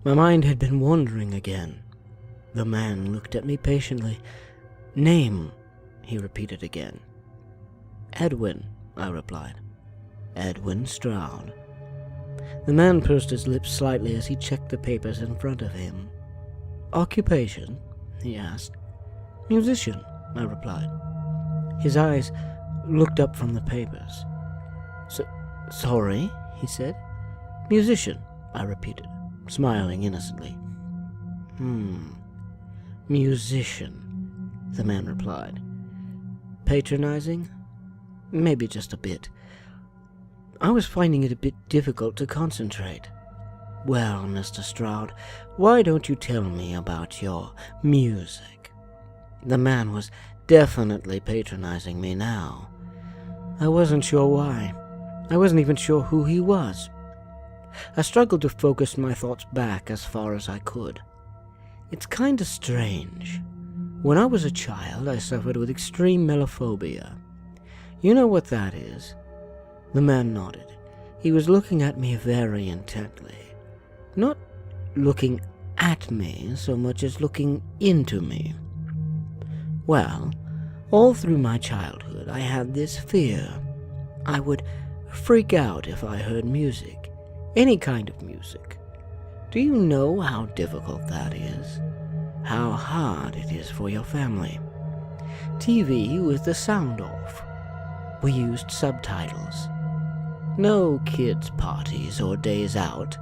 My mind had been wandering again. The man looked at me patiently. "Name," he repeated again. "Edwin," I replied. "Edwin Stroud." The man pursed his lips slightly as he checked the papers in front of him. "Occupation?" he asked. "Musician," I replied. His eyes looked up from the papers. Sorry," he said. "Musician," I repeated, smiling innocently. Musician," the man replied. "Patronizing? Maybe just a bit. I was finding it a bit difficult to concentrate." "Well, Mr. Stroud, why don't you tell me about your music?" The man was definitely patronizing me now. I wasn't sure why. I wasn't even sure who he was. I struggled to focus my thoughts back as far as I could. It's kinda strange. When I was a child, I suffered with extreme melophobia. You know what that is? The man nodded. He was looking at me very intently. Not looking at me so much as looking into me. Well, all through my childhood, I had this fear. I would freak out if I heard music, any kind of music. Do you know how difficult that is? How hard it is for your family? TV with the sound off. We used subtitles. No kids' parties or days out.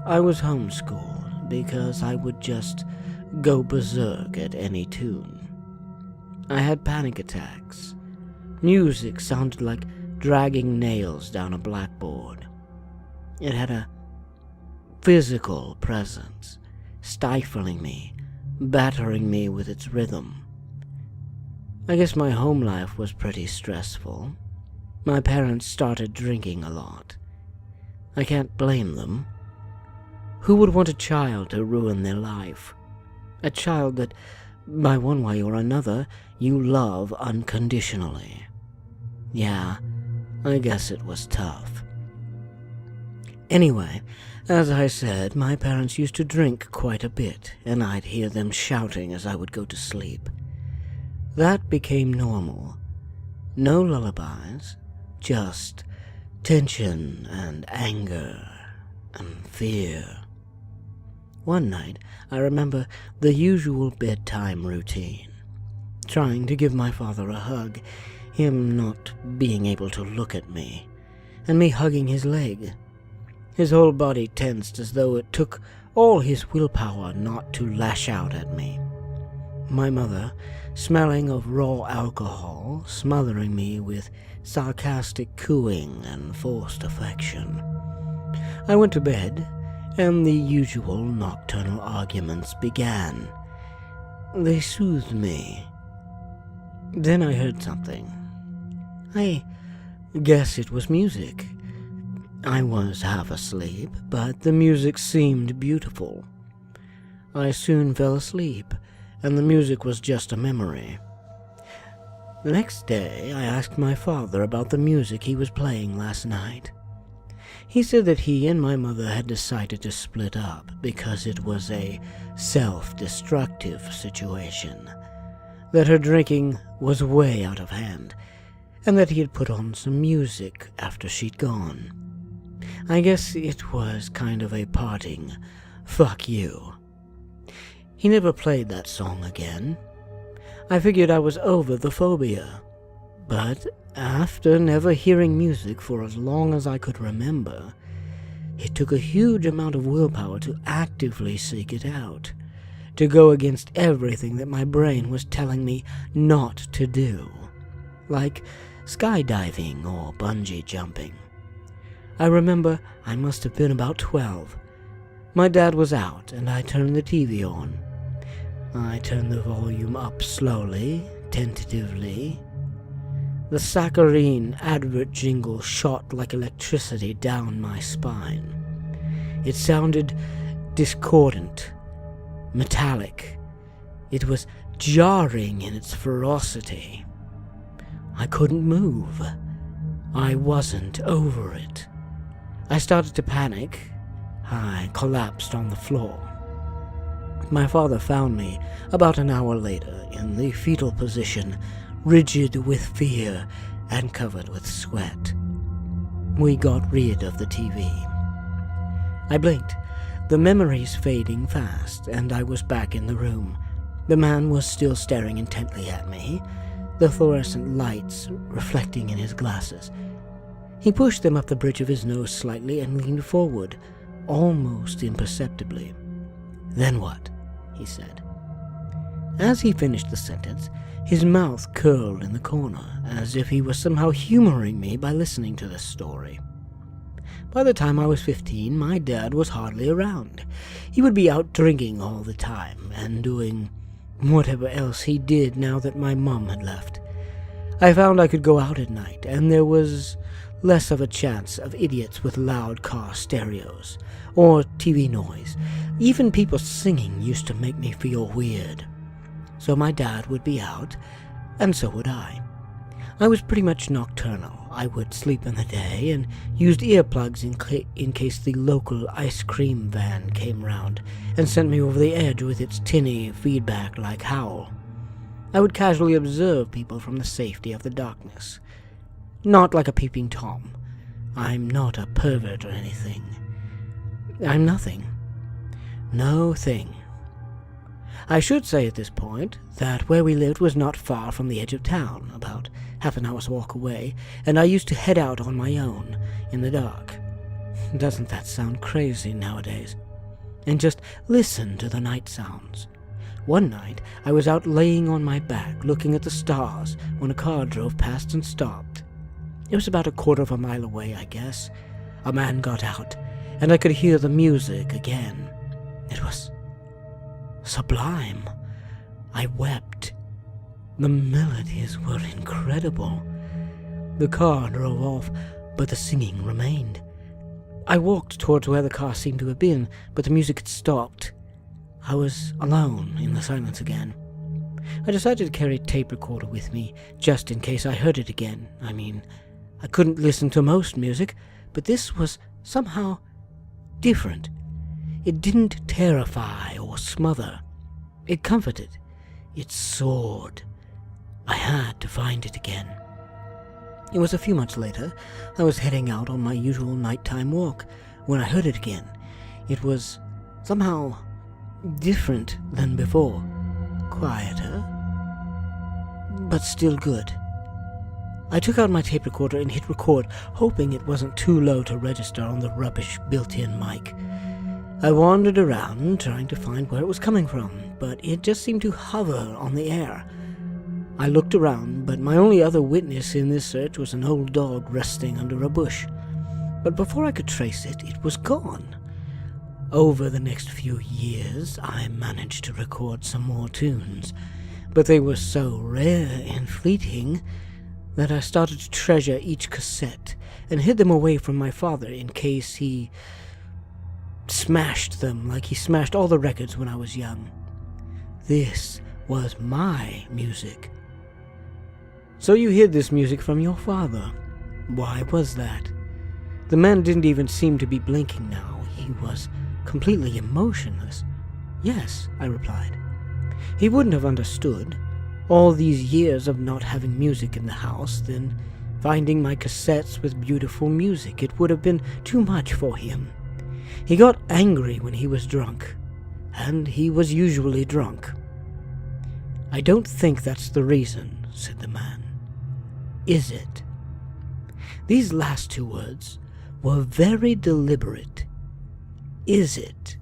I was homeschooled because I would just go berserk at any tune. I had panic attacks. Music sounded like dragging nails down a blackboard. It had a physical presence, stifling me, battering me with its rhythm. I guess my home life was pretty stressful. My parents started drinking a lot. I can't blame them. Who would want a child to ruin their life? A child that, by one way or another, you love unconditionally. Yeah, I guess it was tough. Anyway, as I said, my parents used to drink quite a bit, and I'd hear them shouting as I would go to sleep. That became normal. No lullabies, just tension and anger and fear. One night, I remember the usual bedtime routine. Trying to give my father a hug, him not being able to look at me, and me hugging his leg. His whole body tensed as though it took all his willpower not to lash out at me. My mother, smelling of raw alcohol, smothering me with sarcastic cooing and forced affection. I went to bed, and the usual nocturnal arguments began. They soothed me. Then I heard something. I guess it was music. I was half asleep, but the music seemed beautiful. I soon fell asleep, and the music was just a memory. The next day, I asked my father about the music he was playing last night. He said that he and my mother had decided to split up because it was a self-destructive situation, that her drinking was way out of hand, and that he had put on some music after she'd gone. I guess it was kind of a parting fuck you. He never played that song again. I figured I was over the phobia, but after never hearing music for as long as I could remember, it took a huge amount of willpower to actively seek it out, to go against everything that my brain was telling me not to do, like skydiving or bungee jumping. I remember I must have been about 12. My dad was out, and I turned the TV on. I turned the volume up slowly, tentatively. The saccharine advert jingle shot like electricity down my spine. It sounded discordant, metallic. It was jarring in its ferocity. I couldn't move. I wasn't over it. I started to panic. I collapsed on the floor. My father found me about an hour later in the fetal position, rigid with fear and covered with sweat. We got rid of the TV. I blinked, the memories fading fast, and I was back in the room. The man was still staring intently at me, the fluorescent lights reflecting in his glasses. He pushed them up the bridge of his nose slightly and leaned forward, almost imperceptibly. "Then what?" he said. As he finished the sentence, his mouth curled in the corner, as if he was somehow humoring me by listening to this story. By the time I was 15, my dad was hardly around. He would be out drinking all the time, and doing whatever else he did now that my mum had left. I found I could go out at night, and there was less of a chance of idiots with loud car stereos, or TV noise. Even people singing used to make me feel weird. So my dad would be out, and so would I. I was pretty much nocturnal. I would sleep in the day and used earplugs in case the local ice cream van came round and sent me over the edge with its tinny feedback-like howl. I would casually observe people from the safety of the darkness. Not like a peeping Tom. I'm not a pervert or anything. I'm nothing. No thing. I should say at this point that where we lived was not far from the edge of town, about half an hour's walk away, and I used to head out on my own in the dark. Doesn't that sound crazy nowadays? And just listen to the night sounds. One night I was out laying on my back looking at the stars when a car drove past and stopped. It was about a quarter of a mile away, I guess. A man got out, and I could hear the music again. It was sublime. I wept. The melodies were incredible. The car drove off, but the singing remained. I walked towards where the car seemed to have been, but the music had stopped. I was alone in the silence again. I decided to carry a tape recorder with me, just in case I heard it again. I mean, I couldn't listen to most music, but this was somehow different. It didn't terrify or smother. It comforted. It soared. I had to find it again. It was a few months later. I was heading out on my usual nighttime walk when I heard it again. It was somehow different than before. Quieter, but still good. I took out my tape recorder and hit record, hoping it wasn't too low to register on the rubbish built-in mic. I wandered around, trying to find where it was coming from, but it just seemed to hover on the air. I looked around, but my only other witness in this search was an old dog resting under a bush. But before I could trace it, it was gone. Over the next few years, I managed to record some more tunes, but they were so rare and fleeting that I started to treasure each cassette and hid them away from my father in case he smashed them like he smashed all the records when I was young. This was my music. So you hid this music from your father. Why was that? The man didn't even seem to be blinking now. He was completely emotionless. Yes, I replied. He wouldn't have understood. All these years of not having music in the house, then finding my cassettes with beautiful music, it would have been too much for him. He got angry when he was drunk, and he was usually drunk. I don't think that's the reason, said the man. Is it? These last two words were very deliberate. Is it?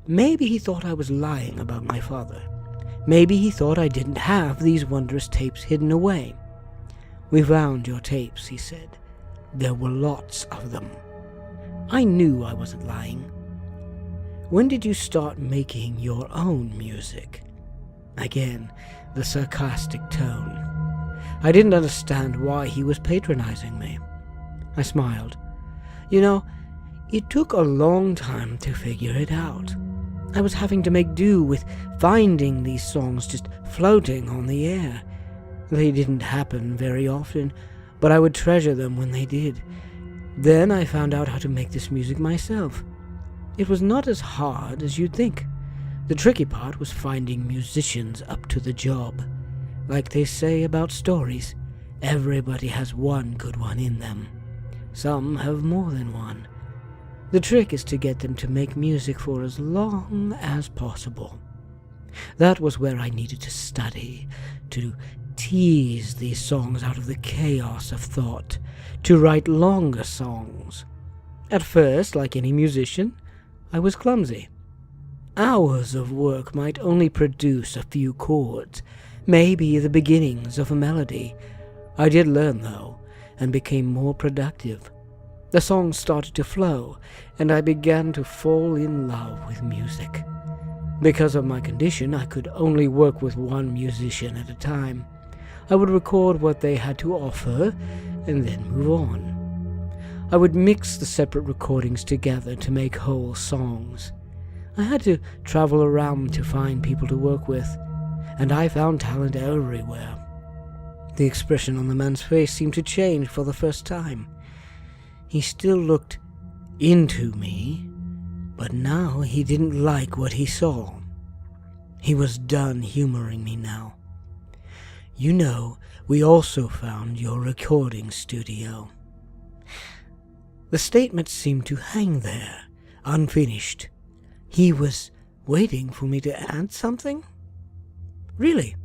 Maybe he thought I was lying about my father. Maybe he thought I didn't have these wondrous tapes hidden away. We found your tapes, he said. There were lots of them. I knew I wasn't lying. When did you start making your own music? Again, the sarcastic tone. I didn't understand why he was patronizing me. I smiled. You know, it took a long time to figure it out. I was having to make do with finding these songs just floating on the air. They didn't happen very often, but I would treasure them when they did. Then I found out how to make this music myself. It was not as hard as you'd think. The tricky part was finding musicians up to the job. Like they say about stories, everybody has one good one in them. Some have more than one. The trick is to get them to make music for as long as possible. That was where I needed to study, to tease these songs out of the chaos of thought, to write longer songs. At first, like any musician, I was clumsy. Hours of work might only produce a few chords, maybe the beginnings of a melody. I did learn, though, and became more productive. The songs started to flow, and I began to fall in love with music. Because of my condition, I could only work with one musician at a time. I would record what they had to offer, and then move on. I would mix the separate recordings together to make whole songs. I had to travel around to find people to work with, and I found talent everywhere. The expression on the man's face seemed to change for the first time. He still looked into me, but now he didn't like what he saw. He was done humoring me now. You know, we also found your recording studio. The statement seemed to hang there, unfinished. He was waiting for me to add something? Really?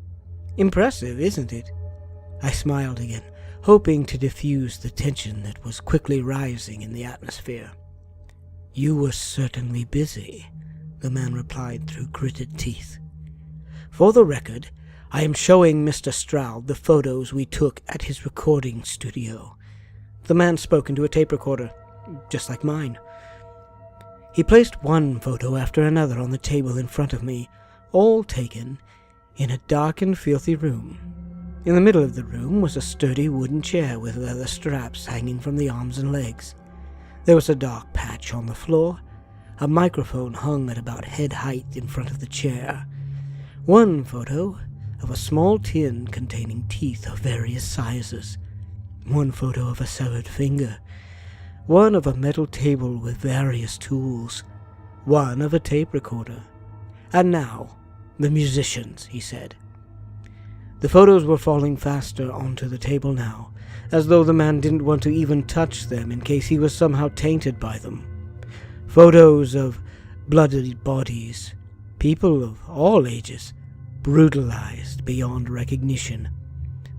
Impressive, isn't it? I smiled again, hoping to diffuse the tension that was quickly rising in the atmosphere. You were certainly busy, the man replied through gritted teeth. For the record, I am showing Mr. Stroud the photos we took at his recording studio. The man spoke into a tape recorder, just like mine. He placed one photo after another on the table in front of me, all taken in a dark and filthy room. In the middle of the room was a sturdy wooden chair with leather straps hanging from the arms and legs. There was a dark patch on the floor. A microphone hung at about head height in front of the chair. One photo of a small tin containing teeth of various sizes. One photo of a severed finger. One of a metal table with various tools. One of a tape recorder. And now, the musicians, he said. The photos were falling faster onto the table now, as though the man didn't want to even touch them in case he was somehow tainted by them. Photos of bloodied bodies, people of all ages, brutalized beyond recognition.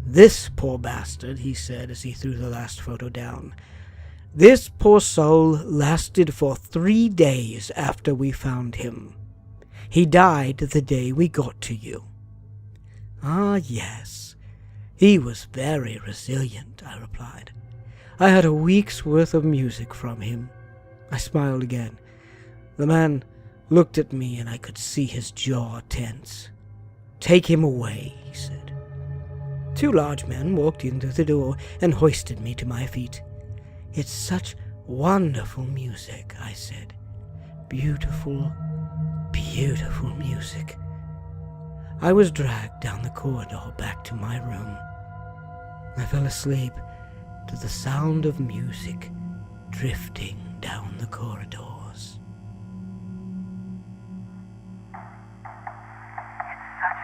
This poor bastard, he said as he threw the last photo down. This poor soul lasted for 3 days after we found him. He died the day we got to you. Ah, yes. He was very resilient, I replied. I had a week's worth of music from him. I smiled again. The man looked at me and I could see his jaw tense. Take him away, he said. 2 large men walked in through the door and hoisted me to my feet. It's such wonderful music, I said. Beautiful, beautiful music. I was dragged down the corridor back to my room. I fell asleep to the sound of music drifting down the corridors. It's such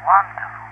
wonderful